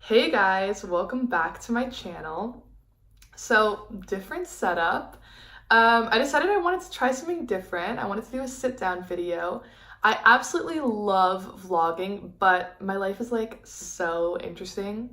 Hey guys, welcome back to my channel. So, different setup. I decided I wanted to try something different. I wanted to do a sit down video. I absolutely love vlogging, but my life is like so interesting.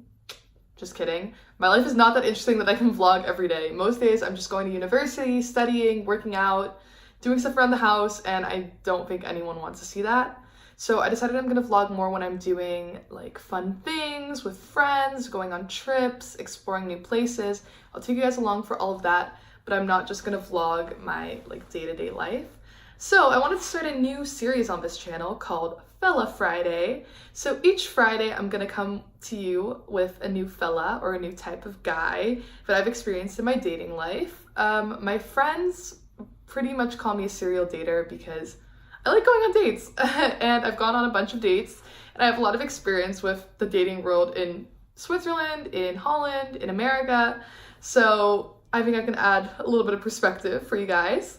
Just kidding. My life is not that interesting that I can vlog every day. Most days I'm just going to university, studying, working out, doing stuff around the house, and I don't think anyone wants to see that. So I decided I'm gonna vlog more when I'm doing like fun things with friends, going on trips, exploring new places. I'll take you guys along for all of that, but I'm not just gonna vlog my like day-to-day life. So I wanted to start a new series on this channel called Fella Friday. So each Friday I'm gonna come to you with a new fella or a new type of guy that I've experienced in my dating life. My friends pretty much call me a serial dater because I like going on dates and I've gone on a bunch of dates and I have a lot of experience with the dating world in Switzerland, in Holland, in America. So I think I can add a little bit of perspective for you guys.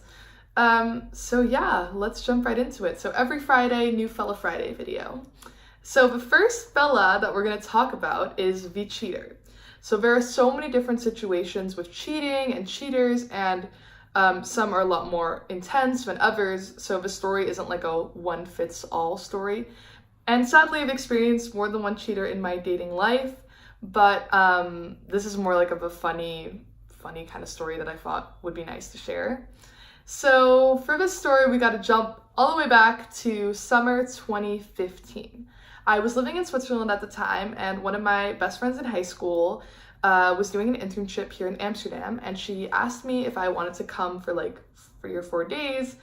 So yeah, let's jump right into it. So every Friday, new Fella Friday video. So the first fella that we're gonna talk about is the cheater. So there are so many different situations with cheating and cheaters, and some are a lot more intense than others, so the story isn't like a one-fits-all story. And sadly, I've experienced more than one cheater in my dating life, but this is more like of a funny kind of story that I thought would be nice to share. So for this story, we got to jump all the way back to summer 2015. I was living in Switzerland at the time, and one of my best friends in high school was doing an internship here in Amsterdam, and she asked me if I wanted to come for like 3 or 4 days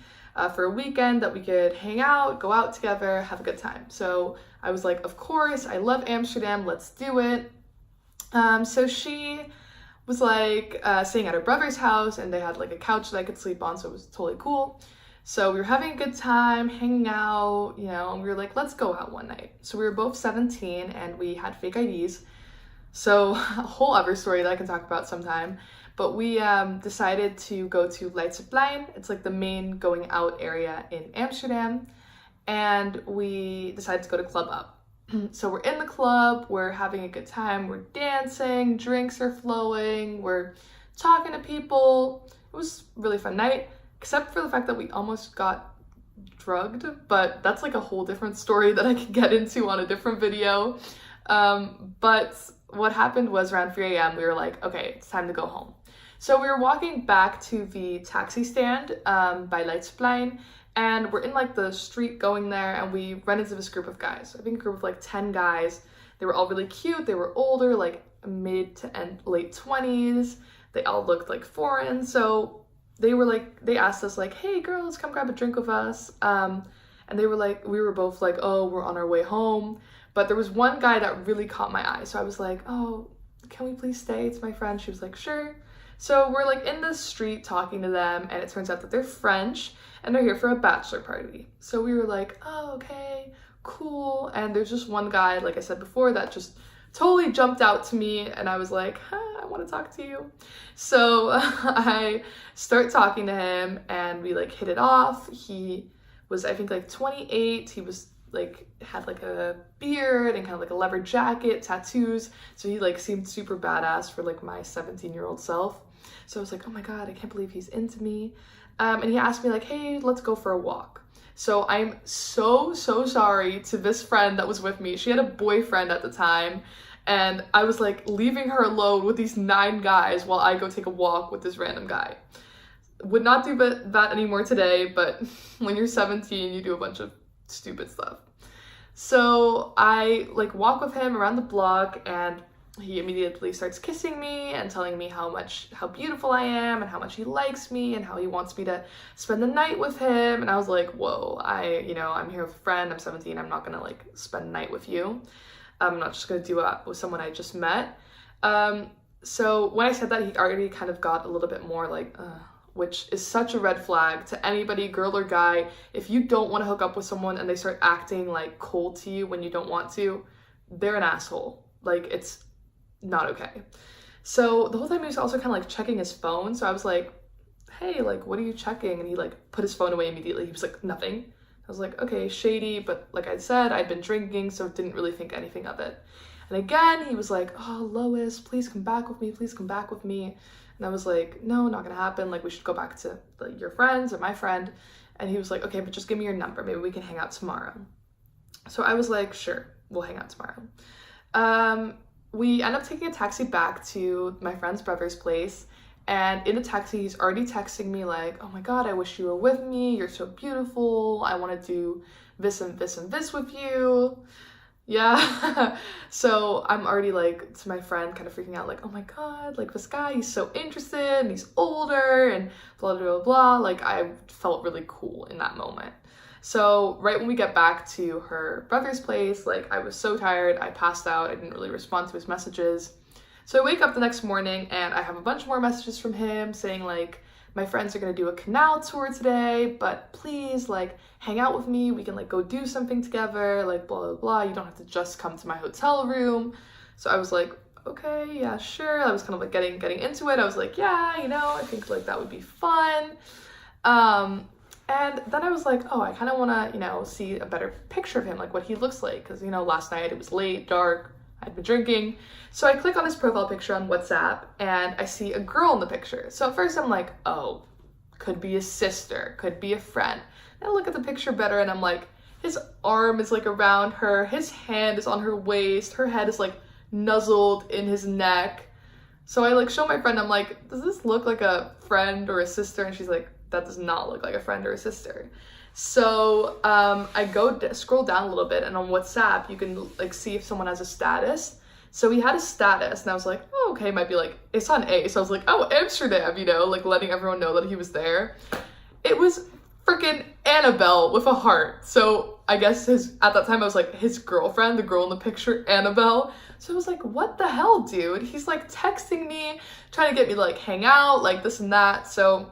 for a weekend that we could hang out, go out together, have a good time. So I was like, of course, I love Amsterdam, let's do it. So she was like staying at her brother's house, and they had like a couch that I could sleep on, so it was totally cool. So we were having a good time, hanging out, you know, and we were like, let's go out one night. So we were both 17 and we had fake IDs. So a whole other story that I can talk about sometime. But we decided to go to Leidseplein. It's like the main going out area in Amsterdam. And we decided to go to Club Up. So we're in the club, we're having a good time, we're dancing, drinks are flowing, we're talking to people. It was a really fun night, except for the fact that we almost got drugged, but that's like a whole different story that I could get into on a different video. But what happened was around 3 a.m. we were like, okay, it's time to go home. So we were walking back to the taxi stand by Leidseplein, and we're in like the street going there, and we run into this group of guys. I think a group of like 10 guys. They were all really cute. They were older, like mid to late 20s. They all looked like foreign. So they asked us like, hey girls, come grab a drink with us. And they were like, we were both like, oh, we're on our way home. But there was one guy that really caught my eye. So I was like, oh, can we please stay? It's my friend. She was like, sure. So we're like in the street talking to them, and it turns out that they're French and they're here for a bachelor party. So we were like, oh, okay, cool. And there's just one guy, like I said before, that just totally jumped out to me, and I was like, I want to talk to you. So I start talking to him, and we like hit it off. He was, I think, like 28. He was like had like a beard and kind of like a leather jacket, tattoos, so he like seemed super badass for like my 17-year-old self. So I was like, oh my god, I can't believe he's into me. And he asked me like, hey, let's go for a walk. So I'm so sorry to this friend that was with me. She had a boyfriend at the time, and I was like leaving her alone with these 9 guys while I go take a walk with this random guy. Would not do that anymore today, but when you're 17, you do a bunch of stupid stuff. So I like walk with him around the block, and he immediately starts kissing me and telling me how beautiful I am and how much he likes me and how he wants me to spend the night with him. And I was like, whoa, I'm here with a friend, I'm 17, I'm not gonna like spend the night with you. I'm not just gonna do it with someone I just met. So when I said that, he already kind of got a little bit more like, which is such a red flag to anybody, girl or guy. If you don't want to hook up with someone and they start acting like cold to you when you don't want to, they're an asshole. Like, it's not okay. So the whole time he was also kind of like checking his phone. So I was like, hey, like, what are you checking? And he like put his phone away immediately. He was like, nothing. I was like, okay, shady. But like I said, I'd been drinking, so didn't really think anything of it. And again, he was like, oh, Lois, please come back with me, please come back with me. And I was like, no, not gonna happen. Like, we should go back to your friends or my friend. And he was like, okay, but just give me your number. Maybe we can hang out tomorrow. So I was like, sure, we'll hang out tomorrow. We end up taking a taxi back to my friend's brother's place. And in the taxi, he's already texting me like, oh my God, I wish you were with me. You're so beautiful. I want to do this and this and this with you. Yeah. So I'm already like to my friend kind of freaking out like, oh my God, like this guy, he's so interested and he's older and blah, blah, blah, blah. Like I felt really cool in that moment. So right when we get back to her brother's place, like I was so tired, I passed out, I didn't really respond to his messages. So I wake up the next morning and I have a bunch more messages from him saying like, my friends are gonna do a canal tour today, but please like hang out with me. We can like go do something together, like blah, blah, blah. You don't have to just come to my hotel room. So I was like, okay, yeah, sure. I was kind of like getting into it. I was like, yeah, you know, I think like that would be fun. And then I was like, oh, I kind of want to, you know, see a better picture of him, like what he looks like. Because, you know, last night it was late, dark, I'd been drinking. So I click on his profile picture on WhatsApp and I see a girl in the picture. So at first I'm like, oh, could be a sister, could be a friend. And I look at the picture better and I'm like, his arm is like around her, his hand is on her waist, her head is like nuzzled in his neck. So I like show my friend, I'm like, does this look like a friend or a sister? And she's like, that does not look like a friend or a sister. So I go scroll down a little bit and on WhatsApp, you can like see if someone has a status. So he had a status and I was like, oh, okay, might be like, it's on A. So I was like, oh, Amsterdam, you know, like letting everyone know that he was there. It was freaking Annabelle with a heart. So I guess at that time I was like his girlfriend, the girl in the picture, Annabelle. So I was like, what the hell, dude? He's like texting me, trying to get me to like hang out, like this and that. So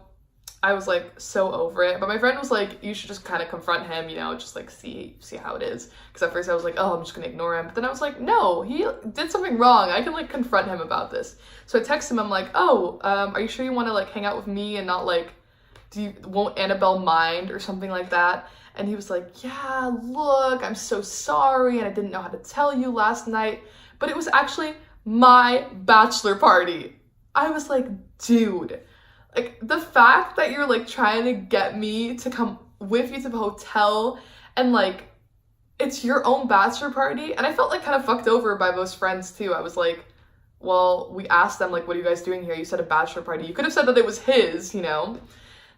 I was like so over it. But my friend was like, you should just kind of confront him, you know, just like see how it is. Because at first I was like, oh, I'm just gonna ignore him. But then I was like, no, he did something wrong. I can like confront him about this. So I text him, I'm like, oh, are you sure you want to like hang out with me and not like, won't Annabelle mind or something like that? And he was like, yeah, look, I'm so sorry. And I didn't know how to tell you last night, but it was actually my bachelor party. I was like, dude. Like, the fact that you're, like, trying to get me to come with you to the hotel and, like, it's your own bachelor party. And I felt, like, kind of fucked over by those friends, too. I was like, well, we asked them, like, what are you guys doing here? You said a bachelor party. You could have said that it was his, you know?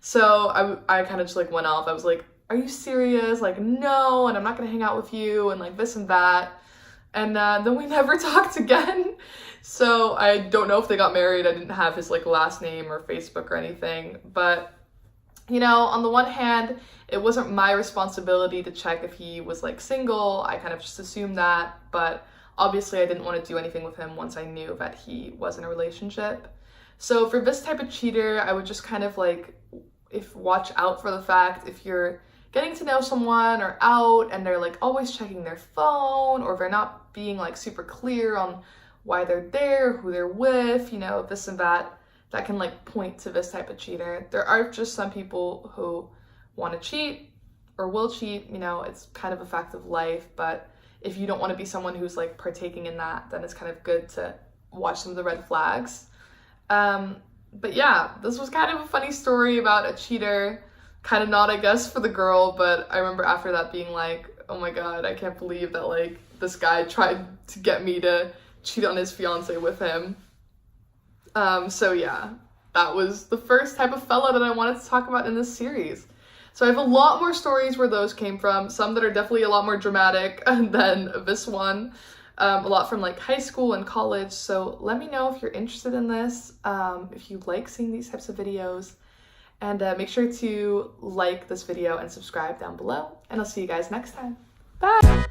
So I kind of just, like, went off. I was like, are you serious? Like, no, and I'm not gonna hang out with you, and, like, this and that. And then we never talked again. So I don't know if they got married. I didn't have his like last name or Facebook or anything. But, you know, on the one hand, it wasn't my responsibility to check if he was like single. I kind of just assumed that. But obviously I didn't want to do anything with him once I knew that he was in a relationship. So for this type of cheater, I would just kind of like watch out for the fact if you're getting to know someone or out and they're like always checking their phone or they're not being like super clear on why they're there, who they're with, you know, this and that can like point to this type of cheater. There are just some people who want to cheat or will cheat, you know, it's kind of a fact of life, but if you don't want to be someone who's like partaking in that, then it's kind of good to watch some of the red flags. But yeah, this was kind of a funny story about a cheater, kind of not, I guess, for the girl, but I remember after that being like, oh my God, I can't believe that like this guy tried to get me to cheat on his fiance with him. So yeah, that was the first type of fella that I wanted to talk about in this series. So I have a lot more stories where those came from, some that are definitely a lot more dramatic than this one, a lot from like high school and college. So let me know if you're interested in this, if you like seeing these types of videos, and make sure to like this video and subscribe down below, and I'll see you guys next time. Bye!